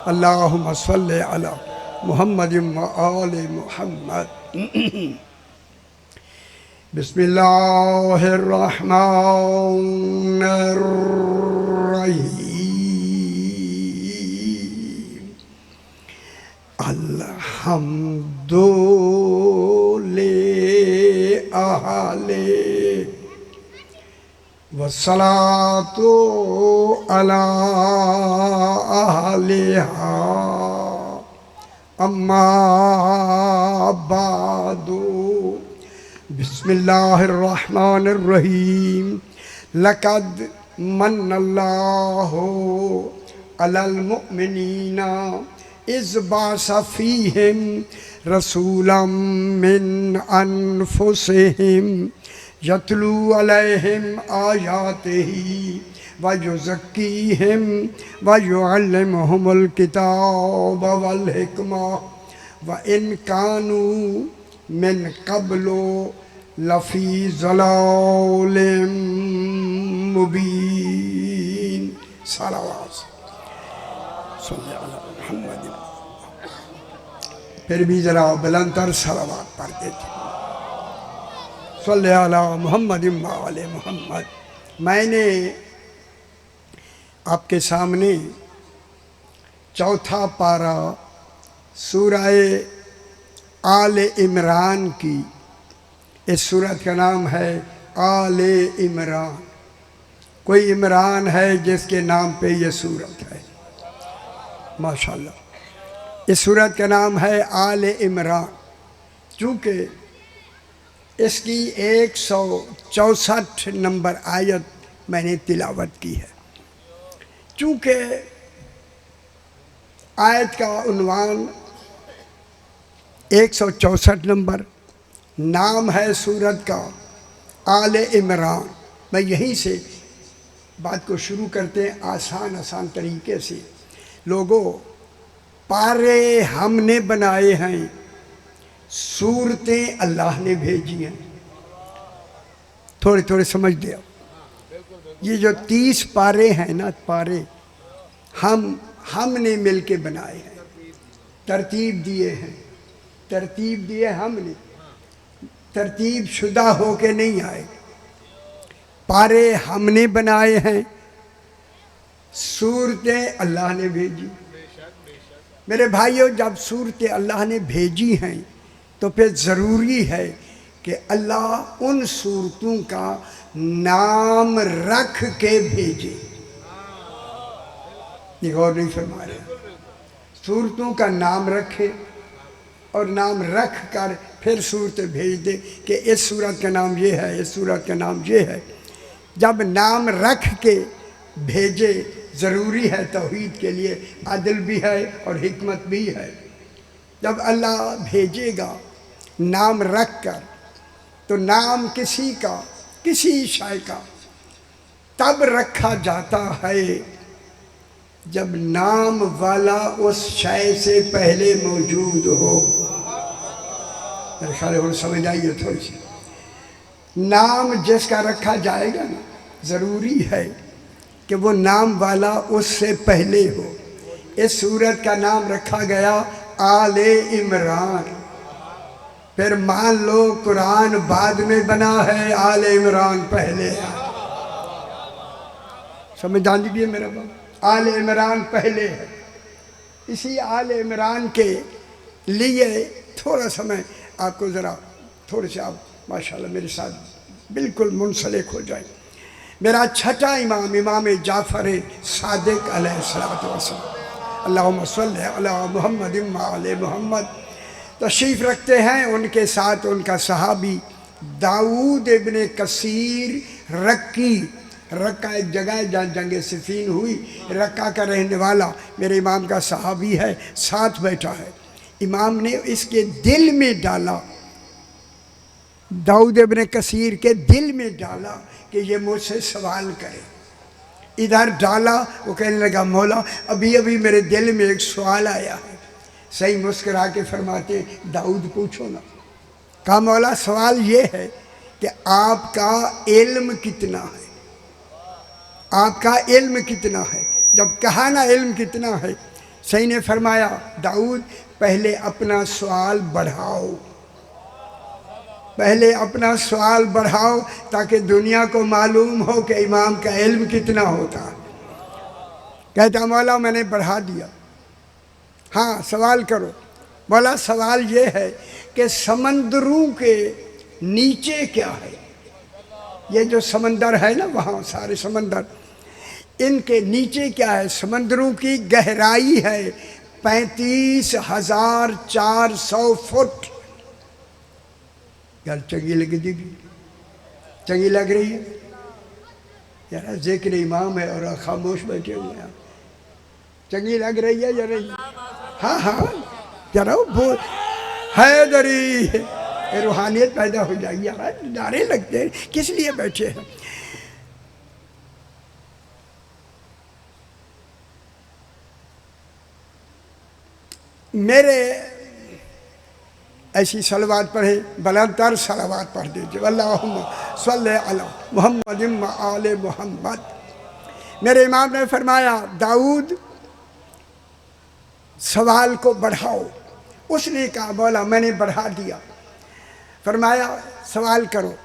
अल्लाहुम्मा सल्लि अला मुहम्मदिन व आले मुहम्मद। बिस्मिल्लाहिर्रहमानिर्रहीम। अल्हम्दुलिल्लाहि वस्सलातु अला अहलिहा अम्मा बादु। बिस्मिल्लाहिर्रहमानिर्रहीम। लक़द मन्नल्लाहु अलल मुअमिनीना इज़ बअस फ़ीहिम रसूलन मिन अनफुसिहिम यतलू अलैहिम आयातिही व युज़क्कीहिम व युअल्लिमुहुमुल किताब वल हिकमा व इन कानू मिन क़ब्लु लफ़ी ज़लालिम मुबीन। सलावत सल्लल्लाहु अलैहि मुहम्मद। फिर भी ज़रा बुलंदतर सलावत पढ़ देते। सल्लल्लाहु अलैहि मुहम्मद व आले मुहम्मद। मैंने आपके सामने चौथा पारा सूरह आले इमरान की, इस सूरत का नाम है आले इमरान। कोई इमरान है जिसके नाम पे ये सूरत है, माशाल्लाह। इस सूरत का नाम है आले इमरान। चूँकि इसकी 164 नंबर आयत मैंने तिलावत की है। चूँकि आयत का उन्वान 164 नंबर, नाम है सूरत का आले इमरान। मैं यहीं से बात को शुरू करते हैं आसान आसान तरीके से। लोगों, पारे हमने बनाए हैं, सूरतें अल्लाह ने भेजी हैं। थोड़े थोड़े समझ दे। ये जो 30 पारे हैं ना, पारे हमने मिलके बनाए हैं, तरतीब दिए हैं। तरतीब दिए हमने, तरतीब शुदा होके नहीं आए। पारे हमने बनाए हैं, सूरतें अल्लाह ने भेजी। मेरे भाइयों, जब सूरतें अल्लाह ने भेजी हैं तो फिर ज़रूरी है कि अल्लाह उन सूरतों का नाम रख के भेजे। ये गौर नहीं फरमा रहे। सूरतों का नाम रखे और नाम रख कर फिर सूरत भेज दे कि इस सूरत का नाम ये है, इस सूरत का नाम ये है। जब नाम रख के भेजे, ज़रूरी है तौहीद के लिए अदल भी है और हिकमत भी है। जब अल्लाह भेजेगा नाम रख कर, तो नाम किसी का, किसी शय का तब रखा जाता है जब नाम वाला उस शय से पहले मौजूद हो। मेरे ख्याल है समझ आइए थोड़ी सी। नाम जिसका रखा जाएगा ना, ज़रूरी है कि वो नाम वाला उससे पहले हो। इस सूरत का नाम रखा गया आले इमरान। फिर मान लो कुरान बाद में बना है, आले इमरान पहले है। समझ जान दीजिए मेरा बाप, आले इमरान पहले है। इसी आले इमरान के लिए थोड़ा समय आपको ज़रा थोड़े से आप माशाल्लाह मेरे साथ बिल्कुल मुंसलिक हो जाए। मेरा छठा इमाम, इमाम जाफ़र सादिक अलैहिस्सलातु वस्सलाम, अल्लाहुम्मा सल्लि अला मुहम्मद व आले मुहम्मद, तशरीफ़ रखते हैं। उनके साथ उनका सहाबी दाऊद इब्ने कसीर रक्की। रक्का एक जगह है जहाँ जंग सिफ़ीन हुई। रक्का का रहने वाला मेरे इमाम का सहाबी है, साथ बैठा है। इमाम ने इसके दिल में डाला, दाऊद इब्ने कसीर के दिल में डाला कि ये मुझसे सवाल करे। इधर डाला, वो कहने लगा मौला अभी अभी मेरे दिल में एक सवाल आया है। सही मुस्कुरा के फरमाते दाऊद पूछो ना। कहा मौला सवाल ये है कि आपका इल्म कितना है, आपका इल्म कितना है। जब कहा ना इल्म कितना है, सही ने फरमाया दाऊद पहले अपना सवाल बढ़ाओ, पहले अपना सवाल बढ़ाओ ताकि दुनिया को मालूम हो कि इमाम का इल्म कितना होता है। कहता मौला मैंने बढ़ा दिया। हाँ सवाल करो। बोला सवाल ये है कि समंदरों के नीचे क्या है। ये जो समंदर है ना वहाँ सारे समंदर, इनके नीचे क्या है। समंदरों की गहराई है 35,400 फुट। यार चंगी लग देगी, चंगी लग रही है यार। जिक्र इमाम है और खामोश बैठे हुए हैं, चंगी लग रही है या नहीं? हाँ हाँ जरा बोल हैदरी, रूहानियत पैदा हो जाएगी। यार नारे लगते हैं, किस लिए बैठे हैं? मेरे ऐसी सलवात पढ़े, बुलंदतर सलवात पढ़ दीजिए। अल्लाहुम्मा सल्ले अला मुहम्मद व आले मुहम्मद। मेरे इमाम ने फरमाया दाऊद सवाल को बढ़ाओ। उसने कहा बोला मैंने बढ़ा दिया। फरमाया सवाल करो।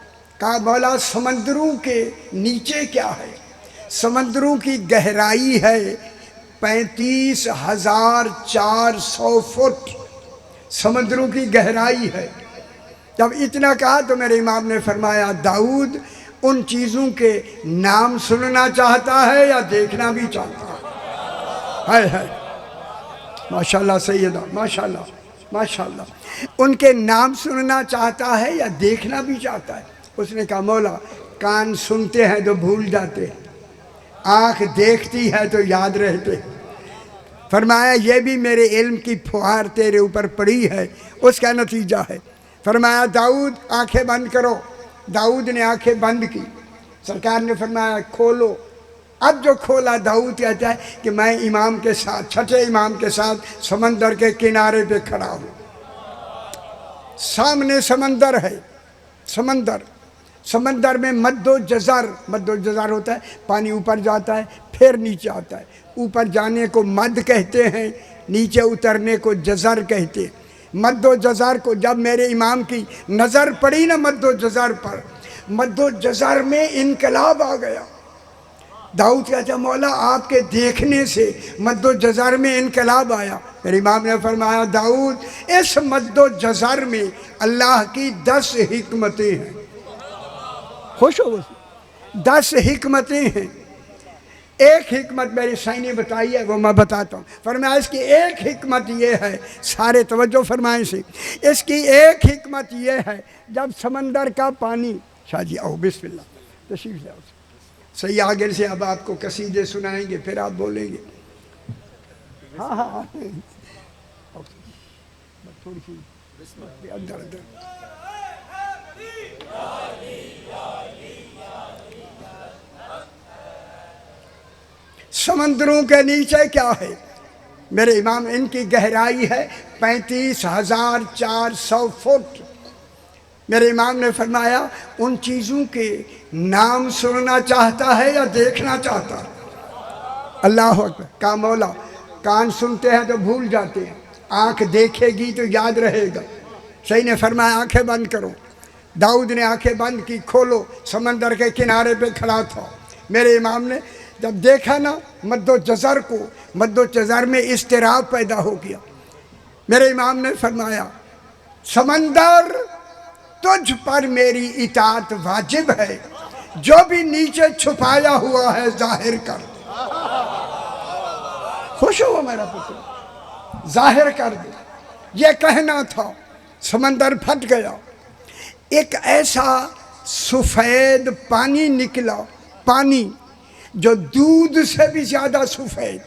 कहा बोला समंदरों के नीचे क्या है। समंदरों की गहराई है 35,400 फुट। समंदरों की गहराई है। जब इतना कहा तो मेरे इमाम ने फरमाया दाऊद उन चीज़ों के नाम सुनना चाहता है या देखना भी चाहता है? माशाल्लाह सैयदा, माशाल्लाह माशाल्लाह। उनके नाम सुनना चाहता है या देखना भी चाहता है? उसने कहा मौला कान सुनते हैं तो भूल जाते हैं, आँख देखती है तो याद रहते हैं। फरमाया ये भी मेरे इल्म की फुहार तेरे ऊपर पड़ी है, उसका नतीजा है। फरमाया दाऊद आंखें बंद करो। दाऊद ने आंखें बंद की। सरकार ने फरमाया खोलो। अब जो खोला दाऊद कहता है कि मैं इमाम के साथ, छठे इमाम के साथ समंदर के किनारे पे खड़ा हूँ। सामने समंदर है। समंदर, समंदर में मद्दो जज़र होता है, पानी ऊपर जाता है फिर नीचे आता है। ऊपर जाने को मद कहते हैं, नीचे उतरने को जज़र कहते हैं। मद्दो जज़र को जब मेरे इमाम की नज़र पड़ी ना मद्दो जज़र पर, मद्दो जज़र में इनकलाब आ गया। दाऊद कहता मौला आपके देखने से मद्दो जज़र में इनकलाब आया। मेरे इमाम ने फरमाया दाऊद इस मद्दो जज़र में अल्लाह की 10 हिकमतें हैं। खुश हो, 10 हिकमतें हैं। एक हिकमत मेरी साईं ने बताई है, वो मैं बताता हूँ। फरमाया इसकी एक हिकमत ये है, सारे तवज्जो फरमाएं से, इसकी एक हिकमत ये है जब समंदर का पानी, शाह जी आओ बिस्मिल्लाह तशरीफ ले आओ। सही आगे से अब आपको कसीदे सुनाएंगे फिर आप बोलेंगे। हाँ हाँ थोड़ी सी अंदर अंदर। समंदरों के नीचे क्या है मेरे इमाम? इनकी गहराई है 35,400 फुट। मेरे इमाम ने फरमाया उन चीज़ों के नाम सुनना चाहता है या देखना चाहता है? अल्लाह अकबर। का मौला कान सुनते हैं तो भूल जाते हैं, आँख देखेगी तो याद रहेगा। सही ने फरमाया आंखें बंद करो। दाऊद ने आंखें बंद की, खोलो। समंदर के किनारे पे खड़ा था। मेरे इमाम ने जब देखा ना मद्दो जज़र को, मद्दो जज़र में इस्तिराब पैदा हो गया। मेरे इमाम ने फरमाया समंदर तुझ पर मेरी इताअत वाजिब है, जो भी नीचे छुपाया हुआ है जाहिर कर दे। खुश हो मेरा पुत्र, जाहिर कर दे। ये कहना था, समंदर फट गया। एक ऐसा सफ़ेद पानी निकला, पानी जो दूध से भी ज़्यादा सफ़ेद।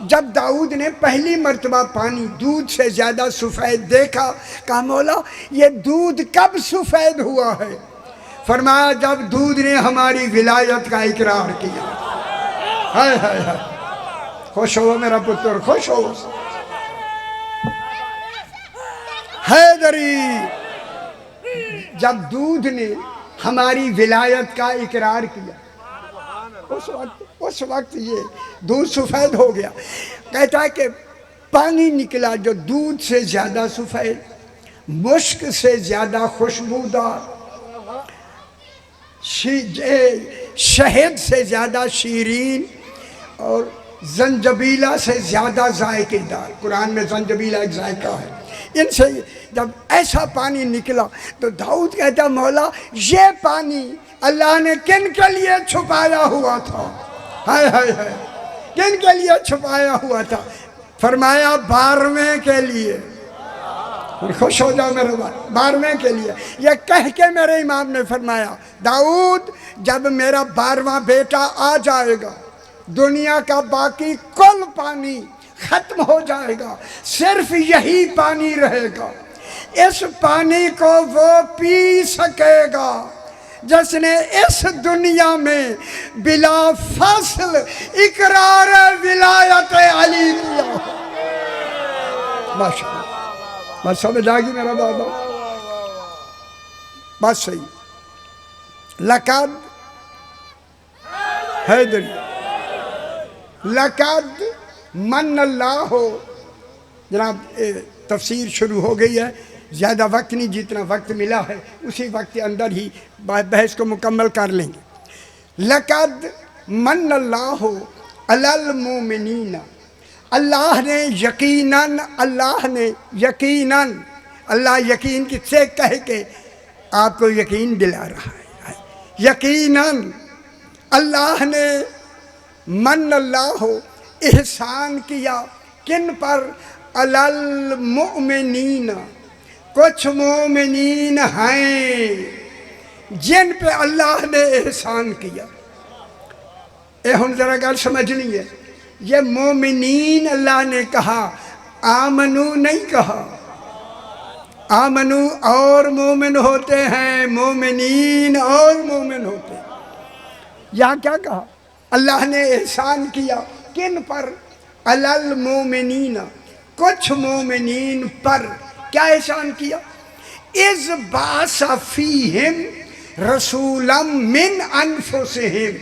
जब दाऊद ने पहली मर्तबा पानी दूध से ज़्यादा सफ़ेद देखा, कहा मौला ये दूध कब सफ़ेद हुआ है? फरमाया जब दूध ने हमारी विलायत का इकरार किया। हाय हाय हाय, खुश हो मेरा पुत्र, खुश हो। हैदरी, जब दूध ने हमारी विलायत का इकरार किया, उस वक्त ये दूध सफ़ेद हो गया। कहता है कि पानी निकला जो दूध से ज़्यादा सफ़ेद, मुश्क से ज़्यादा खुशबूदार, शहद से ज़्यादा शीरीन और जंजबीला से ज़्यादा जायकेदार। कुरान में जंजबीला एक जायका है। इनसे जब ऐसा पानी निकला तो दाऊद कहता, मौला ये पानी अल्लाह ने किन के लिए छुपाया हुआ था? हाय हाय हाय, किन के लिए छुपाया हुआ था? फरमाया 12वें के लिए। खुश हो जाओ मेरे बात, 12वें के लिए। ये कह के मेरे इमाम ने फरमाया, दाऊद जब मेरा 12वां बेटा आ जाएगा, दुनिया का बाकी कुल पानी खत्म हो जाएगा, सिर्फ यही पानी रहेगा। इस पानी को वो पी सकेगा जिसने इस दुनिया में बिला फासिल इकरार विलायत अली किया। माशाअल्लाह, बस समझ आ गई मेरा बाबा, बस सही। लक़द हैदरी, लक़द मन अल्लाह हो। जनाब तफसीर शुरू हो गई है, ज़्यादा वक्त नहीं, जितना वक्त मिला है उसी वक्त के अंदर ही बहस को मुकम्मल कर लेंगे। लक़द मन अल्लाह हो अलल मोमिनीन, अल्लाह ने यकीनन, अल्लाह ने यकीनन, अल्लाह यकीन किससे कह के आपको यकीन दिला रहा है। यकीनन अल्लाह ने मन अल्लाह हो एहसान किया किन पर? अलल मोमिनीन, कुछ मोमिनीन हैं जिन पे अल्लाह ने एहसान किया। ए हम जरा गल समझनी है, ये मोमिनीन अल्लाह ने कहा, आमनू नहीं कहा। आमनू और मोमिन होते हैं, मोमिनीन और मोमिन होते हैं। यहाँ क्या कहा? अल्लाह ने एहसान किया किन पर? अलल मोमिनीन, कुछ मोमिनीन पर। क्या एहसान किया? इज़ बासा फीहिम रसूलम मिन अनफुसिहिम,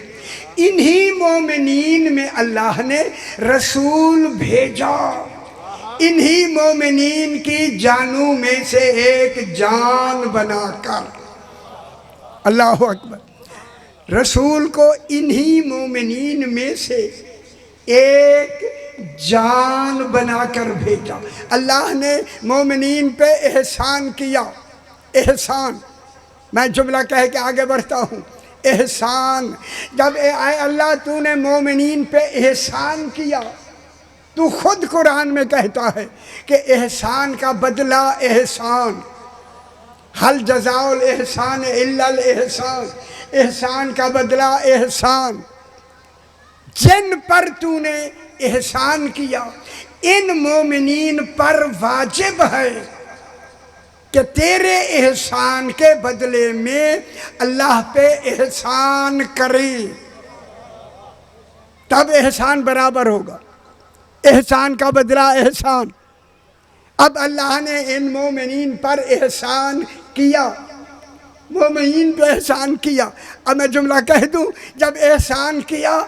इन्हीं मोमिनीन में अल्लाह ने रसूल भेजा, इन्हीं मोमिनीन की जानों में से एक जान बनाकर। अल्लाह अकबर। रसूल को इन्हीं मोमिनीन में से एक जान बनाकर भेजा। अल्लाह ने मोमिनीन पे एहसान किया। एहसान, मैं जुमला कह के आगे बढ़ता हूँ। एहसान, जब आए अल्लाह तूने मोमिनीन पे एहसान किया, तू खुद कुरान में कहता है कि एहसान का बदला एहसान, हल जज़ाउल एहसान इल्लल एहसान, एहसान का बदला एहसान। जिन पर तूने एहसान किया, इन मोमिनीन पर वाजिब है कि तेरे एहसान के बदले में अल्लाह पे एहसान करें, तब एहसान बराबर होगा। एहसान का बदला एहसान। अब अल्लाह ने इन मोमिनीन पर एहसान किया, मोमिनीन पे एहसान किया। अब मैं जुमला कह दूं, जब एहसान किया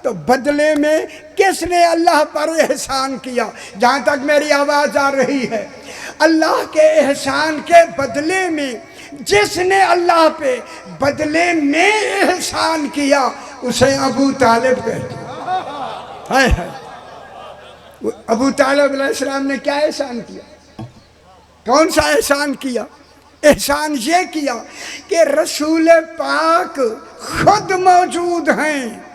तो बदले में किसने अल्लाह पर एहसान किया? जहाँ तक मेरी आवाज़ आ रही है, अल्लाह के एहसान के बदले में जिसने अल्लाह पे बदले में एहसान किया उसे अबू तालिब कहते हैं। अबू तालिब अलैहिस्सलाम ने क्या एहसान किया? कौन सा एहसान किया? एहसान ये किया कि रसूल पाक खुद मौजूद हैं,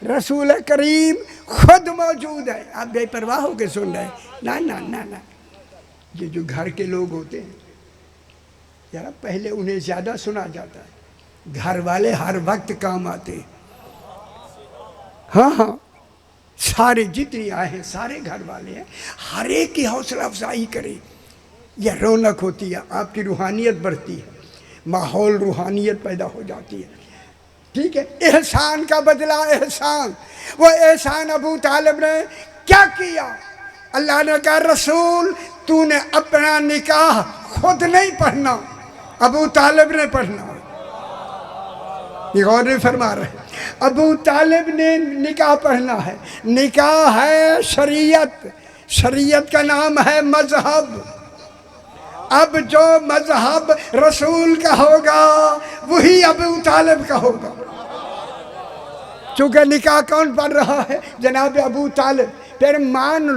रसूल करीम खुद मौजूद है। आप बेपरवाह होकर सुन रहे? ना ना ना ना, ये जो घर के लोग होते हैं यार, पहले उन्हें ज़्यादा सुना जाता है। घर वाले हर वक्त काम आते हैं। हाँ हाँ, सारे जितने आए हैं सारे घर वाले हैं, हर एक की हौसला अफजाई करें, यह रौनक होती है, आपकी रूहानियत बढ़ती है, माहौल रूहानियत पैदा हो जाती है। ठीक है, एहसान का बदला एहसान। वो एहसान अबू तालिब ने क्या किया? अल्लाह ने कहा रसूल तूने अपना निकाह खुद नहीं पढ़ना, अबू तालिब ने पढ़ना। ये गौर नहीं फरमा रहे। अबू तालिब ने निकाह पढ़ना है। निकाह है शरीयत, शरीयत का नाम है मजहब। अब जो मजहब रसूल का होगा वही अबू तालिब का होगा। चूंकि निकाह कौन पढ़ रहा है? जनाब अबू तालिब। फिर मान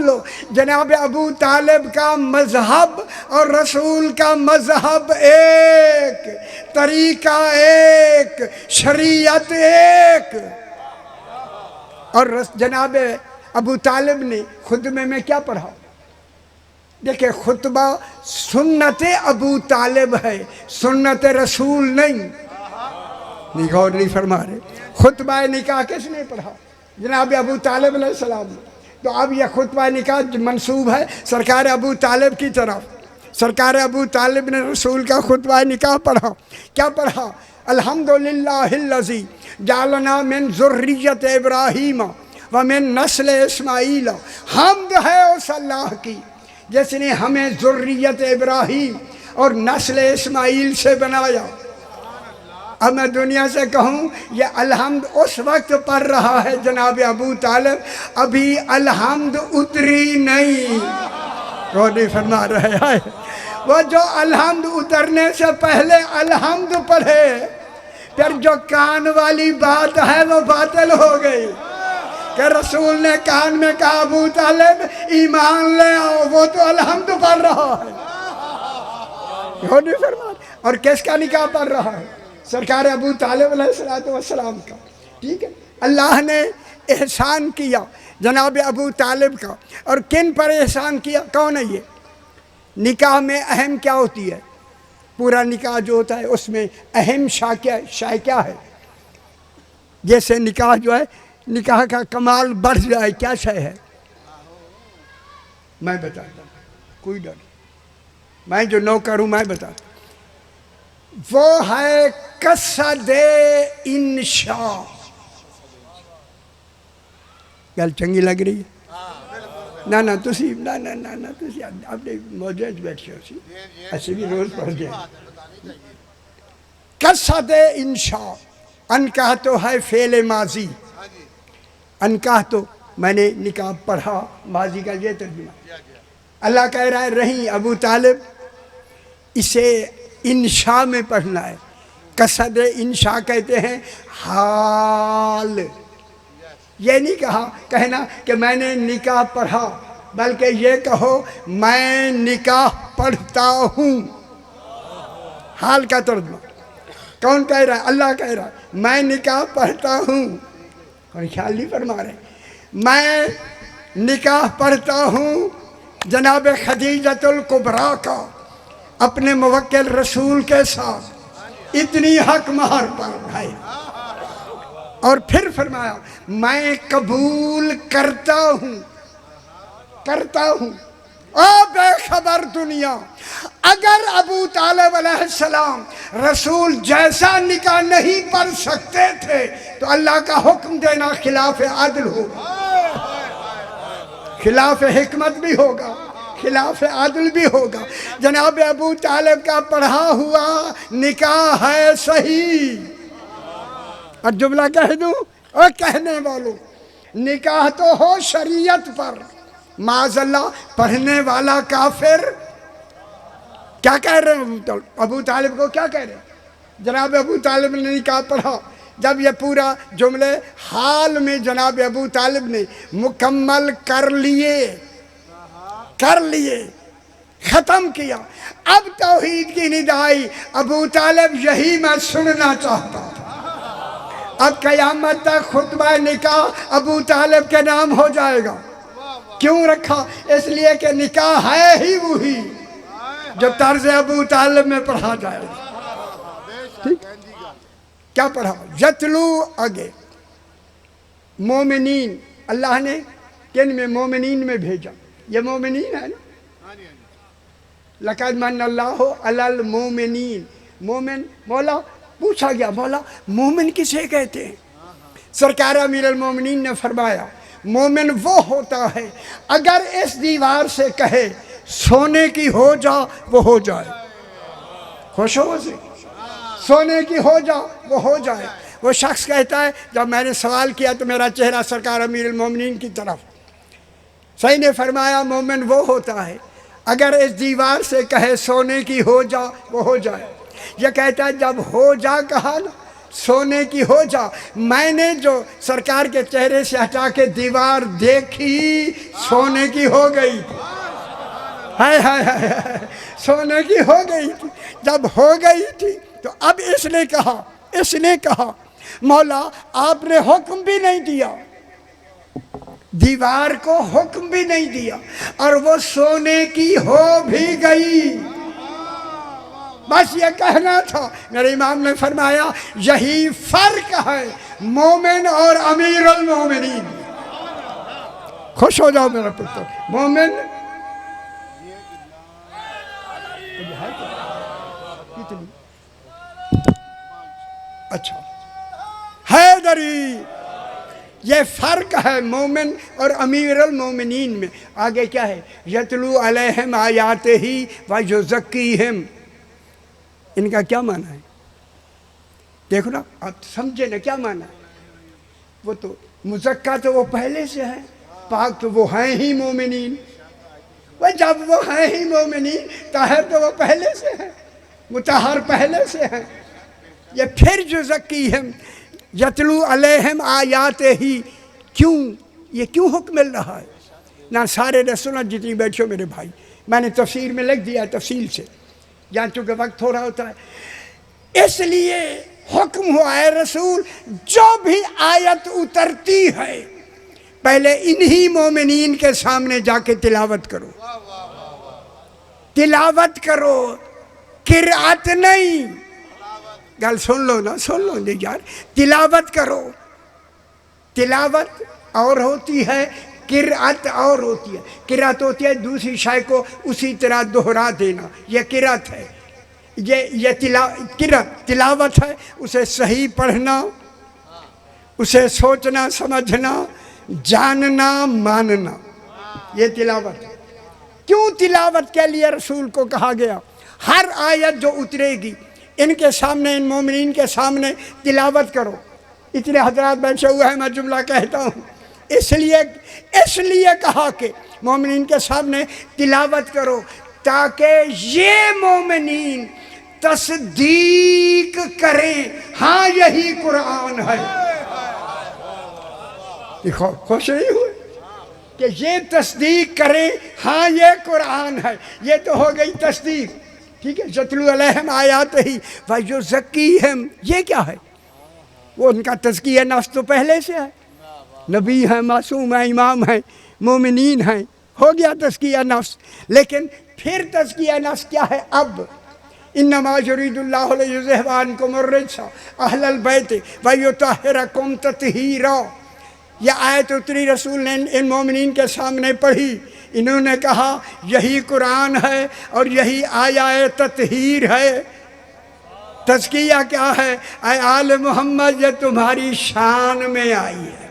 लो जनाब अबू तालिब का मजहब और रसूल का मजहब एक, तरीका एक, शरीयत एक। और जनाब अबू तालिब ने खुतबे में क्या पढ़ा? देखिए, खुतबा सुन्नत अबू तालिब है, सुन्नत रसूल नहीं। गौर नहीं फरमा रहे। खुतबा निकाह किसने पढ़ा? जनाब अबू तालिब अलैहिस्सलाम ने। तो अब यह खुतबा निकाह मंसूब है सरकार अबू तालिब की तरफ। सरकार अबू तालिब ने रसूल का खुतबा निकाह पढ़ा। क्या पढ़ा? अल्हम्दुलिल्लाहिल्लज़ी जालना मिन ज़ुर्रियत इब्राहीम व मिन नस्ल इस्माईल। हम्द है उस अल्लाह की जिसने हमें ज़ुर्रियत इब्राहीम और नस्ल इस्माईल से बनाया। अब मैं दुनिया से कहूँ ये अलहम्द उस वक्त पढ़ रहा है जनाब अबू तालिब, अभी अलहम्द उतरी नहीं। रोनी फरमा रहे हैं वो जो अलहम्द उतरने से पहले अलहम्द पढ़े, फिर जो कान वाली बात है वो बातिल हो गई कि रसूल ने कान में कहा अबू तालिब ईमान ले आओ, वो तो अलहम्द पढ़ रहा है। रोनी फरमा। और किसका निकाह पढ़ रहा है? सरकार अबू तालिब अलैहिस्सलाम का। ठीक है, अल्लाह ने एहसान किया जनाब अबू तालिब का। और किन पर एहसान किया? कौन है ये? निकाह में अहम क्या होती है? पूरा निकाह जो होता है उसमें अहम शाय क्या है? जैसे निकाह जो है, निकाह का कमाल बढ़ जाए, क्या शय है? मैं बताता हूँ, कोई डर नहीं, मैं जो नौकर हूँ मैं बताता। वो है कसदे इंशा। गल चंगी लग रही है? ना ना तुसी ना ना ना ना तुसी अपने मौजूद बैठे हो सी, ऐसे भी रोज पढ़ जाए। कसदे इंशा, अनकाह तो है फेले माजी। अनकाह तो मैंने निकाह पढ़ा, माजी का ये तर्जुमा। अल्लाह कह रहा है रही अबू तालिब इसे इंशा में पढ़ना है। कसद इंशा कहते हैं हाल। ये नहीं कहना कि मैंने निकाह पढ़ा, बल्कि ये कहो मैं निकाह पढ़ता हूँ। हाल का तर्जुमा कौन कह रहा है? अल्लाह कह रहा है मैं निकाह पढ़ता हूँ। और ख्याल नहीं फरमा रहे, मैं निकाह पढ़ता हूँ जनाब खदीजतुल कुबरा का अपने मुवक्किल रसूल के साथ इतनी हक महर पर है। और फिर फरमाया मैं कबूल करता हूँ। ओ बेखबर दुनिया, अगर अबू तालिब अलैहिस्सलाम रसूल जैसा निकाह नहीं पढ़ सकते थे तो अल्लाह का हुक्म देना खिलाफ आदल होगा, खिलाफ हिकमत भी होगा, खिलाफ आदल भी होगा। जनाब अबू तालिब का पढ़ा हुआ निकाह है सही। और जुमला कह दूं और कहने वालों, निकाह तो हो शरीयत पर, माज़अल्लाह पढ़ने वाला काफिर। क्या कह रहे हैं अबू तालिब को? क्या कह रहे हैं? जनाब अबू तालिब ने निकाह पढ़ा। जब ये पूरा जुमले हाल में जनाब अबू तालिब ने मुकम्मल कर लिए, ख़त्म किया, अब तौहीद की निदाई अबू तालिब यही मैं सुनना चाहता था। अब क़यामत तक खुतबा निकाह अबू तालिब के नाम हो जाएगा। क्यों रखा? इसलिए कि निकाह है ही वही जो तर्ज अबू तालिब में पढ़ा जाएगा। ठीक, क्या पढ़ा? यतलू आगे मोमिनीन, अल्लाह ने किन में? मोमिनीन में भेजा। ये मोमिनीन है ना, लक़द मन्नल्लाहु अलल मोमिनीन। मोमिन, मौला पूछा गया मौला मोमिन किसे कहते हैं? सरकार अमीरुल मोमिनीन ने फरमाया मोमिन वो होता है अगर इस दीवार से कहे सोने की हो जा वो हो जाए, खुश हो से सोने की हो जाओ, वो हो जाए। वो शख्स कहता है, जब मैंने सवाल किया तो मेरा चेहरा सरकार अमीरुल मोमिनीन की तरफ, सही ने फरमाया मोमिन वो होता है अगर इस दीवार से कहे सोने की हो जा, वो हो जाए। ये कहता है जब हो जा कहा ना, सोने की हो जा, मैंने जो सरकार के चेहरे से हटा के दीवार देखी, सोने की हो गई थी। हाय, सोने की हो गई थी। जब हो गई थी तो अब इसने कहा मौला आपने हुक्म भी नहीं दिया, दीवार को हुक्म भी नहीं दिया, और वो सोने की हो भी गई। बस ये कहना था। मेरे इमाम ने फरमाया यही फर्क है मोमिन और अमीरुल मोमिनीन। खुश हो जाओ मेरा पुत्र। मोमिन अच्छा हैदरी, ये फ़र्क है मोमिन और अमीरुल मोमिनीन में। आगे क्या है? यतलू अलैहिम आयातिही व युज़क्कीहिम। इनका क्या माना है? देखो ना, आप समझे ना क्या माना है। वो तो मुज़क्का तो वो पहले से है, पाक तो वो हैं ही मोमिनीन। वह जब वो हैं ही मोमिनीन, ताहिर तो वो पहले से है, मुतहर पहले से है। ये फिर युज़क्कीहिम यतलू अलैहिम आयातिही, क्यों ये क्यों हुक्म मिल रहा है ना? सारे ने सुना, जितनी बैठो मेरे भाई, मैंने तफसीर में लिख दिया तफसील से, यहाँ चूँकि वक्त थोड़ा होता है इसलिए हुक्म हुआ है रसूल जो भी आयत उतरती है पहले इन्हीं मोमिनीन के सामने जाके तिलावत करो, तिलावत करो, किरात नहीं। गल सुन लो ना, सुन लो नहीं यार, तिलावत करो। तिलावत और होती है, किरात और होती है। किरात होती है दूसरी शाय को उसी तरह दोहरा देना, यह किरात है। ये किरात तिलावत है, उसे सही पढ़ना, उसे सोचना समझना, जानना मानना, ये तिलावत है। क्यों तिलावत के लिए रसूल को कहा गया? हर आयत जो उतरेगी इनके सामने, इन मोमिनीन के सामने तिलावत करो। इतने हजरात बैठे हुए हैं, मैं जुमला कहता हूँ, इसलिए कहा कि मोमिनीन के सामने तिलावत करो ताकि ये मोमिनीन तस्दीक करें, हाँ यही कुरान है। देखो खुश नहीं हुए कि ये तस्दीक करें, हाँ ये कुरान है। ये तो हो गई तस्दीक, ठीक है। यतलू अलैहिम आयातिही व युज़क्कीहिम, ये क्या है? वो उनका तज़किया नफ्स तो पहले से है, नबी हैं, मासूम हैं, इमाम हैं, मोमिनीन हैं, हो गया तज़किया नफ्स। लेकिन फिर तज़किया नफ्स क्या है? अब इन्नमा युरीदुल्लाहु लियुज़हिबा अन्कुम अर्रिज्सा अहलल बैत व युतहिरकुम तत्हीरा। यह आयत उतरी, रसूल ने इन मोमिनीन के सामने पढ़ी, इन्होंने कहा यही कुरान है और यही आया तत्हीर है। तज़किया क्या है? ऐ आल मोहम्मद, ये तुम्हारी शान में आई है,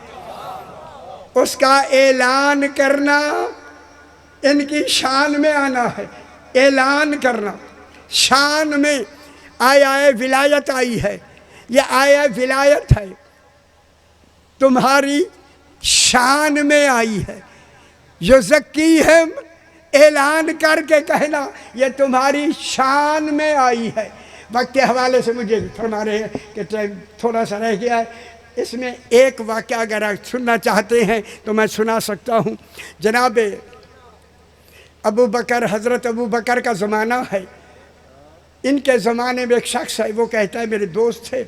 उसका ऐलान करना, इनकी शान में आना है, ऐलान करना। शान में आया विलायत आई है, यह आया विलायत है, तुम्हारी शान में आई है। युज़क्कीहिम, ऐलान करके कहना ये तुम्हारी शान में आई है। वक्त के हवाले से मुझे फरमा रहे हैं कि टाइम थोड़ा सा रह गया है, इसमें एक वाक़या अगर आप सुनना चाहते हैं तो मैं सुना सकता हूँ। जनाब अबू बकर, हज़रत अबू बकर का ज़माना है, इनके ज़माने में एक शख्स है, वो कहता है मेरे दोस्त थे,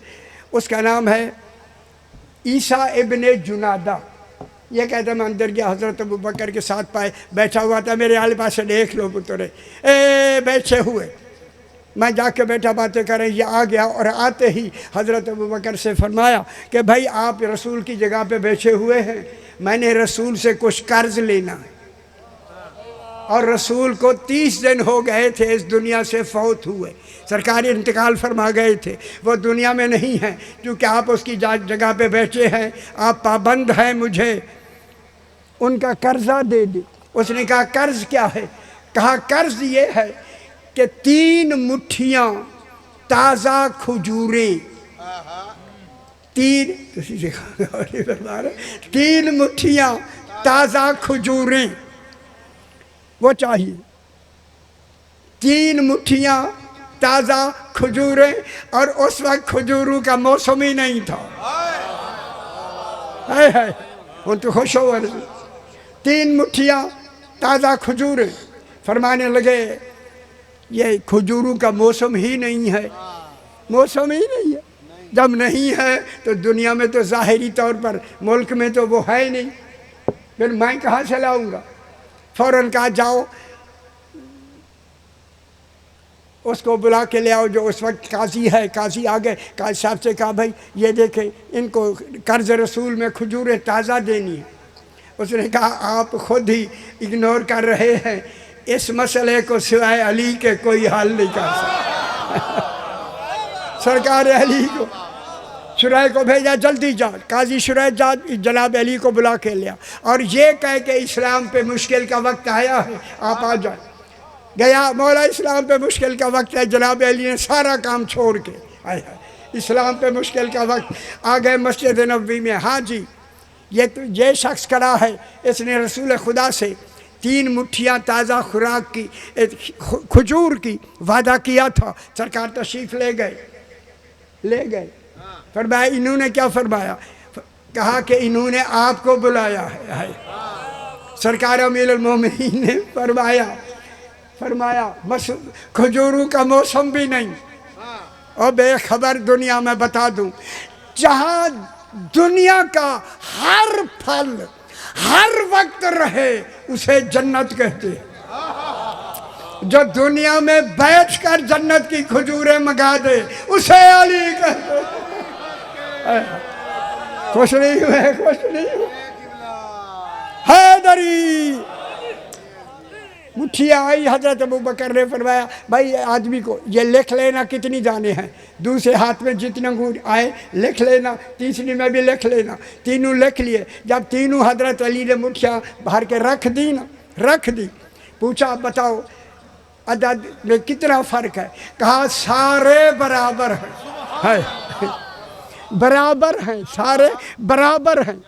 उसका नाम है ईसा इब्ने जुनादा। ये कहता मैं अंदर गया, हज़रत अबू बकर के साथ पाए, बैठा हुआ था, मेरे आले पास से देख लो पुत्रे, बैठे हुए, मैं जाके बैठा, बातें करें, ये आ गया और आते ही हज़रत अबू बकर से फरमाया कि भाई आप रसूल की जगह पे बैठे हुए हैं, मैंने रसूल से कुछ कर्ज लेना है, और रसूल को 30 दिन हो गए थे इस दुनिया से फौत हुए, सरकारी इंतकाल फरमा गए थे, वो दुनिया में नहीं है, क्योंकि आप उसकी जगह पे बैठे हैं, आप पाबंद हैं, मुझे उनका कर्जा दे दे। उसने कहा कर्ज क्या है? कहा कर्ज ये है कि 3 मुट्ठियाँ ताज़ा खजूरें, तीन मुट्ठियाँ ताज़ा खजूरें वो चाहिए। 3 मुट्ठियाँ ताज़ा खजूरें, और उस वक्त खजूरों का मौसम ही नहीं था। है उन तो खुश हो। 3 मुट्ठियाँ ताज़ा खजूरें। फरमाने लगे ये खजूरों का मौसम ही नहीं है, मौसम ही नहीं है। जब नहीं है तो दुनिया में तो ज़ाहिरी तौर पर मुल्क में तो वो है नहीं, फिर मैं कहाँ से लाऊंगा। फ़ौरन कहा जाओ उसको बुला के ले आओ, जो उस वक्त काजी है। काजी आ गए, काजी साहब से कहा भाई ये देखें इनको कर्ज़ रसूल में खजूरें ताज़ा देनी है। उसने कहा आप खुद ही इग्नोर कर रहे हैं, इस मसले को सिवाय अली के कोई हल नहीं कर सकता। सरकार अली को शुरै को भेजा, जल्दी जा। काजी शुरै जा जनाब अली को बुला के लिया और ये कह के इस्लाम पे मुश्किल का वक्त आया है, आप आ जाए। गया, मौला इस्लाम पे मुश्किल का वक्त है। जनाब अली ने सारा काम छोड़ के आया, इस्लाम पे मुश्किल का वक्त आ गए मस्जिद नबवी में। हाँ जी, ये शख्स खड़ा है, इसने रसूल खुदा से 3 मुट्ठियाँ ताज़ा खुराक की खजूर की वादा किया था। सरकार तशरीफ़ ले गए। फरमाया इन्होंने क्या फरमाया? कहा कि इन्होंने आपको बुलाया है। सरकार अमीरुल मोमिनीन ने फरमाया बस खजूरों का मौसम भी नहीं। और बेखबर दुनिया में बता दूं, जहाँ दुनिया का हर फल हर वक्त रहे उसे जन्नत कहते हैं। जो दुनिया में बैठकर जन्नत की खजूरें मंगा दे उसे अली कहते हैं। खुश नहीं हुए, खुश नहीं हुए। हैदरी मुठिया आई, हजरत अबू बकर ने फरमाया भाई आदमी को ये लिख लेना कितनी दाने हैं, दूसरे हाथ में जितने अंगूर आए लिख लेना, तीसरी में भी लिख लेना। तीनों लिख लिए। जब तीनों हजरत अली ने मुठिया भर के रख दी, पूछा बताओ अदद में कितना फ़र्क है? कहा सारे बराबर हैं, बराबर हैं, सारे बराबर हैं।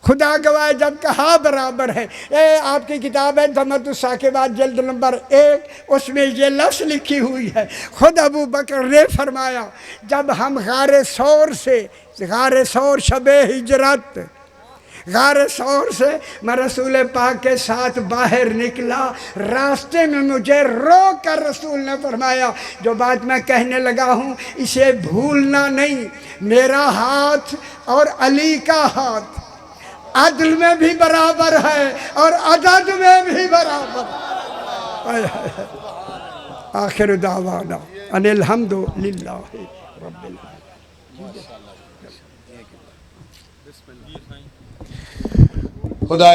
खुदा गवाह जब कहा बराबर है। आपकी किताब है दमतुस्सा के बाद जल्द नंबर 1, उसमें ये लफ्ज़ लिखी हुई है। खुद अबू बकर ने फरमाया जब हम गारे सौर शबे हिजरत, गारे सौर से मैं रसूल पाक के साथ बाहर निकला। रास्ते में मुझे रोक कर रसूल ने फरमाया जो बात मैं कहने लगा हूँ इसे भूलना नहीं। मेरा हाथ और अली का हाथ अदल में भी बराबर है और अदद में भी बराबर। आखिर दावाना अनिल हम्दुलिल्लाहि रब्बिल आलमीन। खुदा